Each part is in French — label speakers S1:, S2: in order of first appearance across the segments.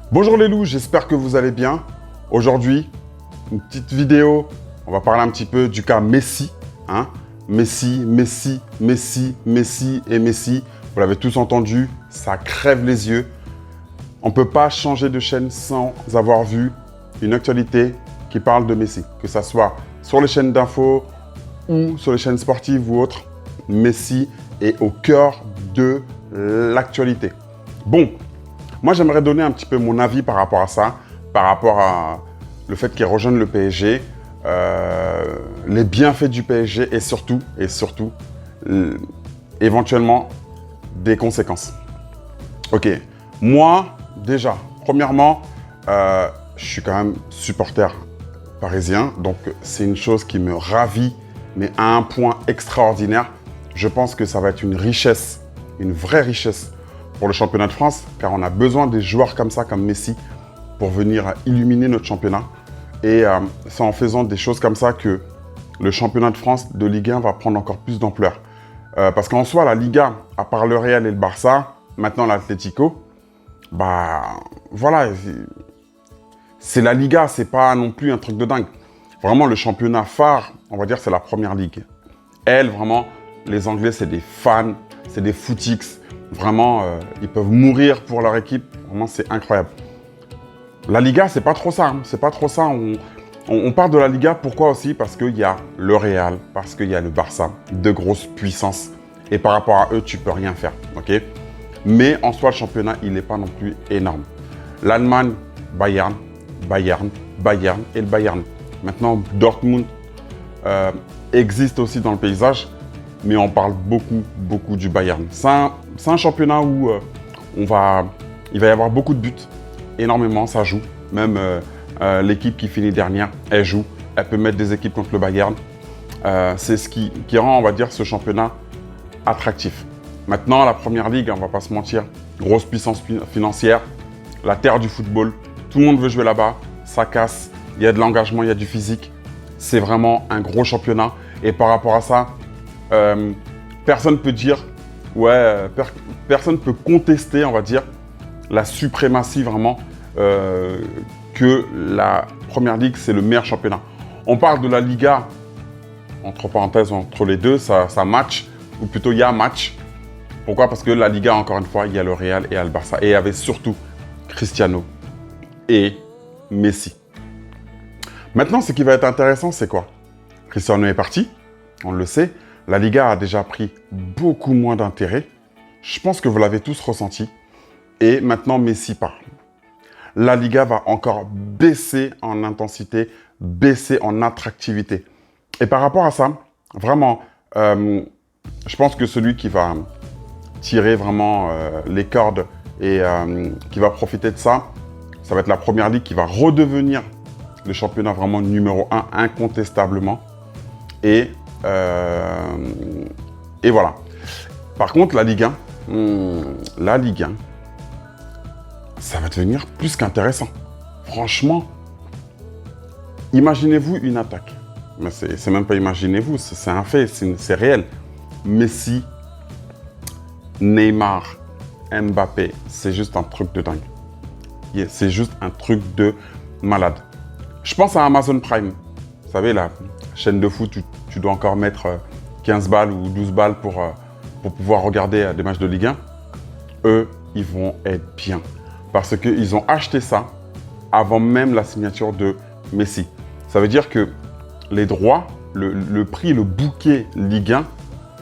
S1: Bonjour les loups, j'espère que vous allez bien. Aujourd'hui, une petite vidéo, on va parler un petit peu du cas Messi. Messi et Messi. Vous l'avez tous entendu, ça crève les yeux. On ne peut pas changer de chaîne sans avoir vu une actualité qui parle de Messi. Que ce soit sur les chaînes d'infos ou sur les chaînes sportives ou autres, Messi est au cœur de l'actualité. Bon, moi j'aimerais donner un petit peu mon avis par rapport à ça, par rapport à le fait qu'il rejoigne le PSG, les bienfaits du PSG et surtout, éventuellement des conséquences. Ok, moi déjà, premièrement, je suis quand même supporter parisien, donc c'est une chose qui me ravit, mais à un point extraordinaire. Je pense que ça va être une richesse, une vraie richesse pour le championnat de France, car on a besoin des joueurs comme ça, comme Messi, pour venir illuminer notre championnat. Et c'est en faisant des choses comme ça que le championnat de France de Ligue 1 va prendre encore plus d'ampleur. Parce qu'en soi, la Liga, à part le Real et le Barça, maintenant l'Atlético, bah voilà, c'est la Liga, c'est pas non plus un truc de dingue. Vraiment, le championnat phare, on va dire, c'est la Première Ligue. Elle, vraiment, les Anglais, c'est des fans, c'est des footix. Vraiment, ils peuvent mourir pour leur équipe. Vraiment, c'est incroyable. La Liga, c'est pas trop ça. C'est pas trop ça. On part de la Liga, pourquoi aussi? Parce qu'il y a le Real, parce qu'il y a le Barça, de grosses puissances. Et par rapport à eux, tu peux rien faire. Ok? Mais en soi, le championnat, il n'est pas non plus énorme. L'Allemagne, Bayern et le Bayern. Maintenant, Dortmund existe aussi dans le paysage, mais on parle beaucoup du Bayern. C'est un championnat où il va y avoir beaucoup de buts, énormément, ça joue. Même l'équipe qui finit dernière, elle joue. Elle peut mettre des équipes contre le Bayern. C'est ce qui rend, on va dire, ce championnat attractif. Maintenant, la Première Ligue, on ne va pas se mentir, grosse puissance financière, la terre du football. Tout le monde veut jouer là-bas, ça casse, il y a de l'engagement, il y a du physique. C'est vraiment un gros championnat. Et par rapport à ça, personne ne peut dire, personne ne peut contester, on va dire, la suprématie vraiment que la Première Ligue, c'est le meilleur championnat. On parle de la Liga, entre parenthèses, entre les deux, ça match, ou plutôt il y a match. Pourquoi? Parce que la Liga, encore une fois, il y a le Real et il y a le Barça. Et il y avait surtout Cristiano et Messi. Maintenant, ce qui va être intéressant, c'est quoi? Cristiano est parti, on le sait. La Liga a déjà pris beaucoup moins d'intérêt. Je pense que vous l'avez tous ressenti. Et maintenant, Messi part. La Liga va encore baisser en intensité, baisser en attractivité. Et par rapport à ça, vraiment, je pense que celui qui va tirer vraiment les cordes et qui va profiter de ça, ça va être la Première Ligue qui va redevenir le championnat vraiment numéro 1 incontestablement. Et voilà. Par contre, la Ligue 1, ça va devenir plus qu'intéressant. Franchement, imaginez-vous une attaque. Mais c'est même pas imaginez-vous, c'est un fait, c'est réel. Messi, Neymar, Mbappé, c'est juste un truc de dingue. C'est juste un truc de malade. Je pense à Amazon Prime. Vous savez, la chaîne de foot, tu dois encore mettre 15 balles ou 12 balles pour pouvoir regarder des matchs de Ligue 1. Eux, ils vont être bien. Parce qu'ils ont acheté ça avant même la signature de Messi. Ça veut dire que les droits, le prix, le bouquet Ligue 1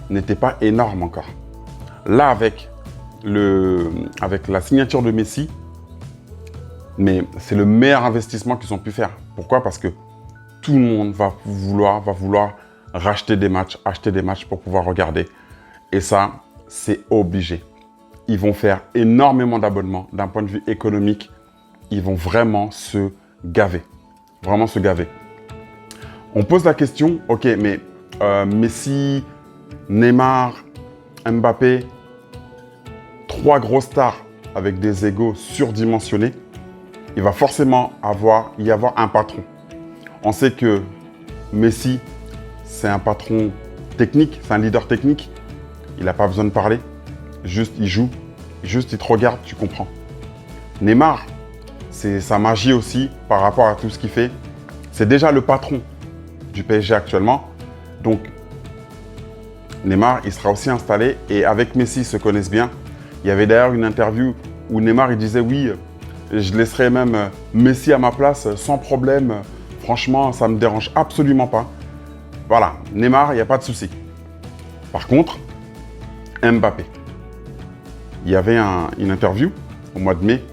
S1: n'était pas énorme encore. Là, avec la signature de Messi, mais c'est le meilleur investissement qu'ils ont pu faire. Pourquoi? Parce que tout le monde va vouloir racheter des matchs, acheter des matchs pour pouvoir regarder. Et ça, c'est obligé. Ils vont faire énormément d'abonnements. D'un point de vue économique, ils vont vraiment se gaver. Vraiment se gaver. On pose la question, ok, mais Messi, Neymar, Mbappé, 3 grosses stars avec des égos surdimensionnés, il va forcément y avoir un patron. On sait que Messi, c'est un patron technique, c'est un leader technique. Il n'a pas besoin de parler. Juste, il joue. Juste, il te regarde, tu comprends. Neymar, c'est sa magie aussi par rapport à tout ce qu'il fait. C'est déjà le patron du PSG actuellement. Donc, Neymar, il sera aussi installé. Et avec Messi, ils se connaissent bien. Il y avait d'ailleurs une interview où Neymar, il disait oui, je laisserai même Messi à ma place sans problème. Franchement, ça ne me dérange absolument pas. Voilà, Neymar, il n'y a pas de souci. Par contre, Mbappé. Il y avait une interview au mois de mai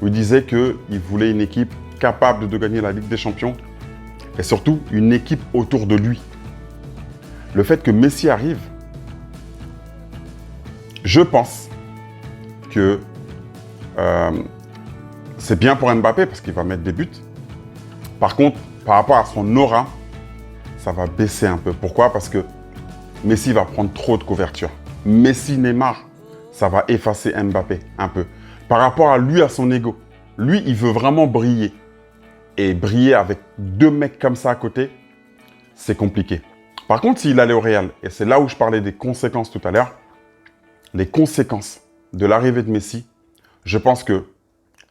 S1: où il disait qu'il voulait une équipe capable de gagner la Ligue des Champions et surtout une équipe autour de lui. Le fait que Messi arrive, je pense que c'est bien pour Mbappé parce qu'il va mettre des buts. Par contre, par rapport à son aura, ça va baisser un peu. Pourquoi? Parce que Messi va prendre trop de couverture. Messi, Neymar, ça va effacer Mbappé un peu. Par rapport à lui, à son ego. Lui, il veut vraiment briller. Et briller avec deux mecs comme ça à côté, c'est compliqué. Par contre, s'il allait au Real, et c'est là où je parlais des conséquences tout à l'heure, les conséquences de l'arrivée de Messi, je pense que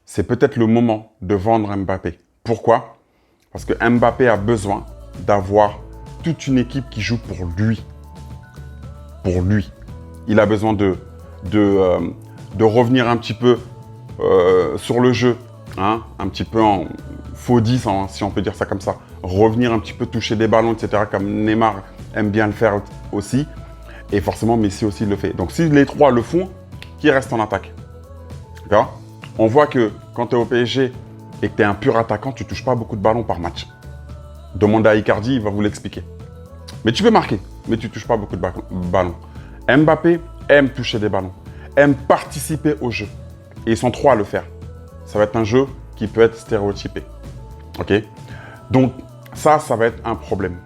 S1: c'est peut-être le moment de vendre Mbappé. Pourquoi? Parce que Mbappé a besoin d'avoir toute une équipe qui joue pour lui. Pour lui. Il a besoin de revenir un petit peu sur le jeu, hein, un petit peu en faux 10, hein, si on peut dire ça comme ça. Revenir un petit peu toucher des ballons, etc. comme Neymar aime bien le faire aussi. Et forcément, Messi aussi le fait. Donc, si les trois le font, qui reste en attaque? D'accord? On voit que quand tu es au PSG et que tu es un pur attaquant, tu ne touches pas beaucoup de ballons par match. Demandez à Icardi, il va vous l'expliquer. Mais tu peux marquer, mais tu ne touches pas beaucoup de ballons. Mbappé aime toucher des ballons, aime participer au jeu. Et ils sont trois à le faire. Ça va être un jeu qui peut être stéréotypé. Ok? Donc, ça va être un problème.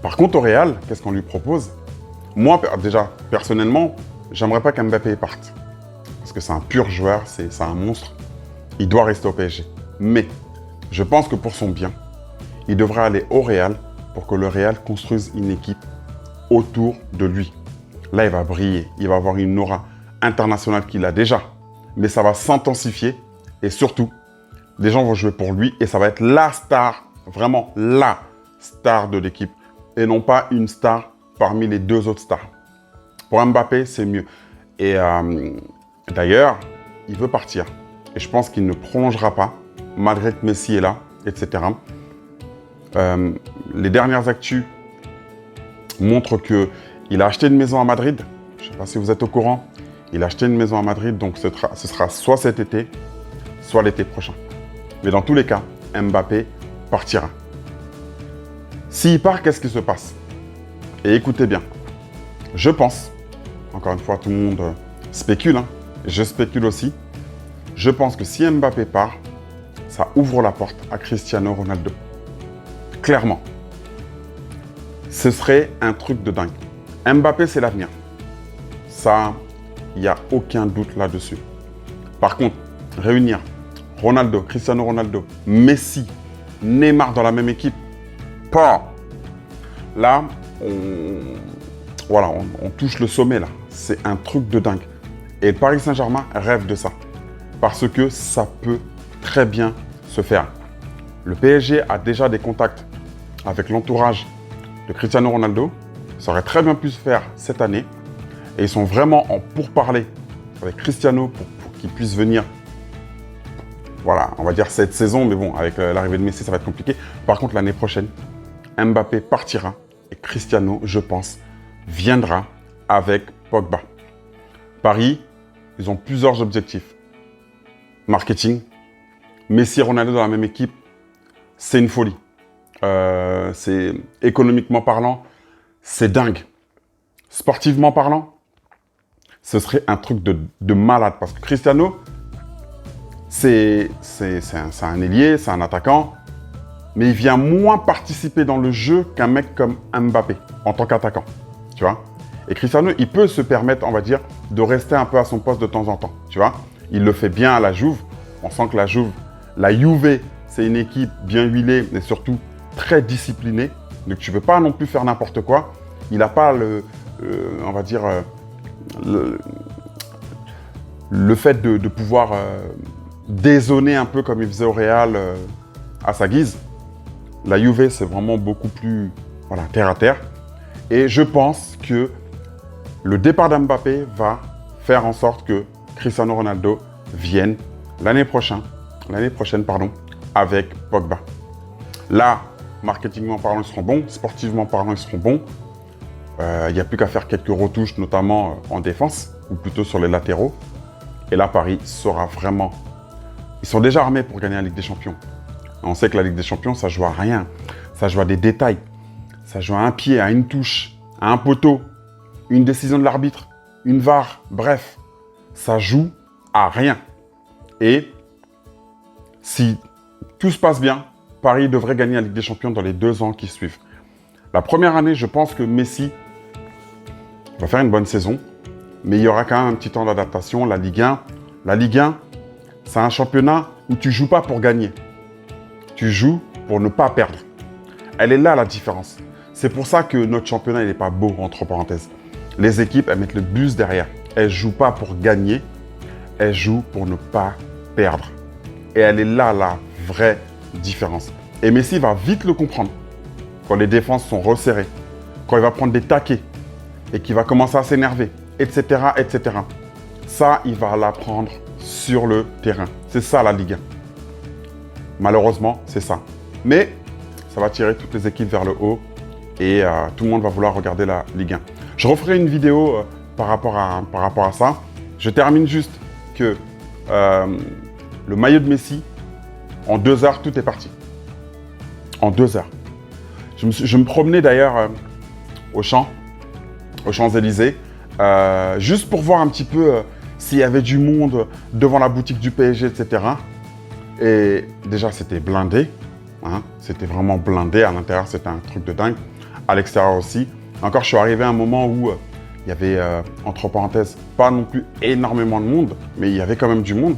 S1: Par contre, au Real, qu'est-ce qu'on lui propose? Moi, déjà, personnellement, j'aimerais pas qu'Mbappé parte. Parce que c'est un pur joueur, c'est un monstre. Il doit rester au PSG. Mais, je pense que pour son bien, il devrait aller au Real pour que le Real construise une équipe autour de lui. Là, il va briller. Il va avoir une aura internationale qu'il a déjà. Mais ça va s'intensifier. Et surtout, les gens vont jouer pour lui. Et ça va être la star, vraiment la star de l'équipe. Et non pas une star parmi les deux autres stars. Pour Mbappé, c'est mieux. Et d'ailleurs, il veut partir. Et je pense qu'il ne prolongera pas, malgré que Messi est là, etc. Les dernières actus montrent qu'il a acheté une maison à Madrid. Je ne sais pas si vous êtes au courant. Il a acheté une maison à Madrid, donc ce sera soit cet été, soit l'été prochain. Mais dans tous les cas, Mbappé partira. S'il part, qu'est-ce qui se passe? Et écoutez bien, je pense, encore une fois, tout le monde spécule, hein, je spécule aussi, je pense que si Mbappé part, ça ouvre la porte à Cristiano Ronaldo. Clairement. Ce serait un truc de dingue. Mbappé, c'est l'avenir. Ça, il n'y a aucun doute là-dessus. Par contre, réunir Ronaldo, Cristiano Ronaldo, Messi, Neymar dans la même équipe, pas. Là, on touche le sommet là. C'est un truc de dingue. Et le Paris Saint-Germain rêve de ça. Parce que ça peut très bien se faire. Le PSG a déjà des contacts avec l'entourage de Cristiano Ronaldo. Ça aurait très bien pu se faire cette année. Et ils sont vraiment en pourparlers avec Cristiano pour qu'il puisse venir. Voilà, on va dire cette saison. Mais bon, avec l'arrivée de Messi, ça va être compliqué. Par contre, l'année prochaine, Mbappé partira et Cristiano, je pense, viendra avec Pogba. Paris, ils ont plusieurs objectifs. Marketing, Messi et Ronaldo dans la même équipe, c'est une folie. C'est économiquement parlant, c'est dingue. Sportivement parlant, ce serait un truc de malade. Parce que Cristiano, c'est un ailier, c'est un attaquant. Mais il vient moins participer dans le jeu qu'un mec comme Mbappé, en tant qu'attaquant. Tu vois? Et Cristiano, il peut se permettre, on va dire, de rester un peu à son poste de temps en temps. Tu vois? Il le fait bien à la Juve. On sent que la Juve, c'est une équipe bien huilée, mais surtout très disciplinée. Donc tu ne peux pas non plus faire n'importe quoi. Il n'a pas on va dire, le fait de pouvoir dézonner un peu comme il faisait au Real à sa guise. La Juve, c'est vraiment beaucoup plus voilà, terre à terre. Et je pense que le départ d'Mbappé va faire en sorte que Cristiano Ronaldo vienne l'année prochaine, avec Pogba. Là, marketingment parlant, ils seront bons. Sportivement parlant, ils seront bons. Il n'y a plus qu'à faire quelques retouches, notamment en défense, ou plutôt sur les latéraux. Et là, Paris sera vraiment... Ils sont déjà armés pour gagner la Ligue des Champions. On sait que la Ligue des Champions, ça joue à rien. Ça joue à des détails. Ça joue à un pied, à une touche, à un poteau, une décision de l'arbitre, une VAR, bref. Ça joue à rien. Et si tout se passe bien, Paris devrait gagner la Ligue des Champions dans les 2 ans qui suivent. La première année, je pense que Messi va faire une bonne saison, mais il y aura quand même un petit temps d'adaptation. La Ligue 1, c'est un championnat où tu ne joues pas pour gagner. Tu joues pour ne pas perdre. Elle est là la différence. C'est pour ça que notre championnat, il n'est pas beau, entre parenthèses. Les équipes, elles mettent le bus derrière. Elles ne jouent pas pour gagner, elles jouent pour ne pas perdre. Et elle est là la vraie différence. Et Messi va vite le comprendre. Quand les défenses sont resserrées, quand il va prendre des taquets et qu'il va commencer à s'énerver, etc., etc. Ça, il va l'apprendre sur le terrain. C'est ça la Ligue 1. Malheureusement, c'est ça. Mais ça va tirer toutes les équipes vers le haut et tout le monde va vouloir regarder la Ligue 1. Je referai une vidéo par rapport à ça. Je termine juste que le maillot de Messi, en 2 heures, tout est parti. En 2 heures. Je me promenais d'ailleurs aux Champs-Élysées, juste pour voir un petit peu s'il y avait du monde devant la boutique du PSG, etc. Et déjà, c'était blindé. Hein, c'était vraiment blindé. À l'intérieur, c'était un truc de dingue. À l'extérieur aussi. Encore, je suis arrivé à un moment où il y avait, entre parenthèses, pas non plus énormément de monde, mais il y avait quand même du monde.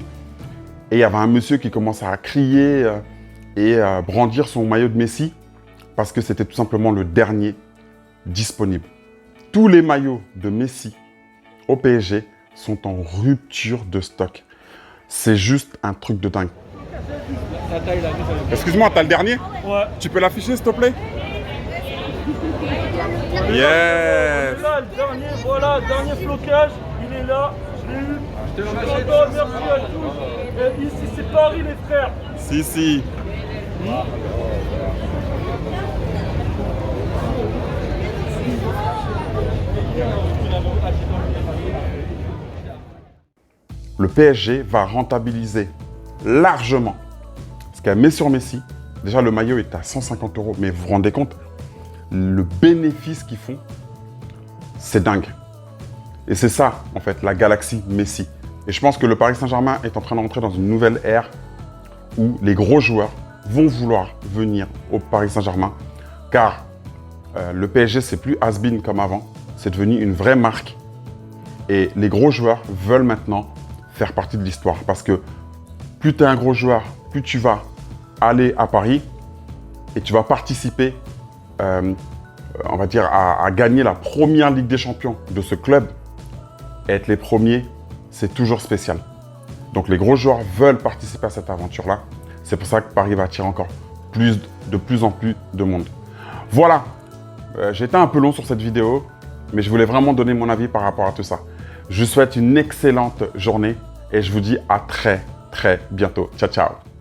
S1: Et il y avait un monsieur qui commençait à crier et brandir son maillot de Messi parce que c'était tout simplement le dernier disponible. Tous les maillots de Messi au PSG sont en rupture de stock. C'est juste un truc de dingue. Excuse-moi, t'as le dernier?
S2: Ouais.
S1: Tu peux l'afficher, s'il te plaît? Yes!
S2: Là, le dernier, voilà, dernier flocage, il est là, je l'ai eu. Je suis content, merci à tous. Et ici, c'est Paris, les frères.
S1: Si. Le PSG va rentabiliser largement ce qu'elle met sur Messi. Déjà, le maillot est à 150 €, mais vous vous rendez compte, le bénéfice qu'ils font, c'est dingue. Et c'est ça, en fait, la galaxie Messi. Et je pense que le Paris Saint-Germain est en train d'entrer dans une nouvelle ère où les gros joueurs vont vouloir venir au Paris Saint-Germain, car le PSG, c'est plus has-been comme avant, c'est devenu une vraie marque. Et les gros joueurs veulent maintenant faire partie de l'histoire, parce que plus tu es un gros joueur, plus tu vas aller à Paris et tu vas participer, on va dire, à gagner la première Ligue des Champions de ce club. Et être les premiers, c'est toujours spécial. Donc les gros joueurs veulent participer à cette aventure-là. C'est pour ça que Paris va attirer encore de plus en plus de monde. Voilà, j'ai été un peu long sur cette vidéo, mais je voulais vraiment donner mon avis par rapport à tout ça. Je vous souhaite une excellente journée et je vous dis à très bientôt. Ciao, ciao.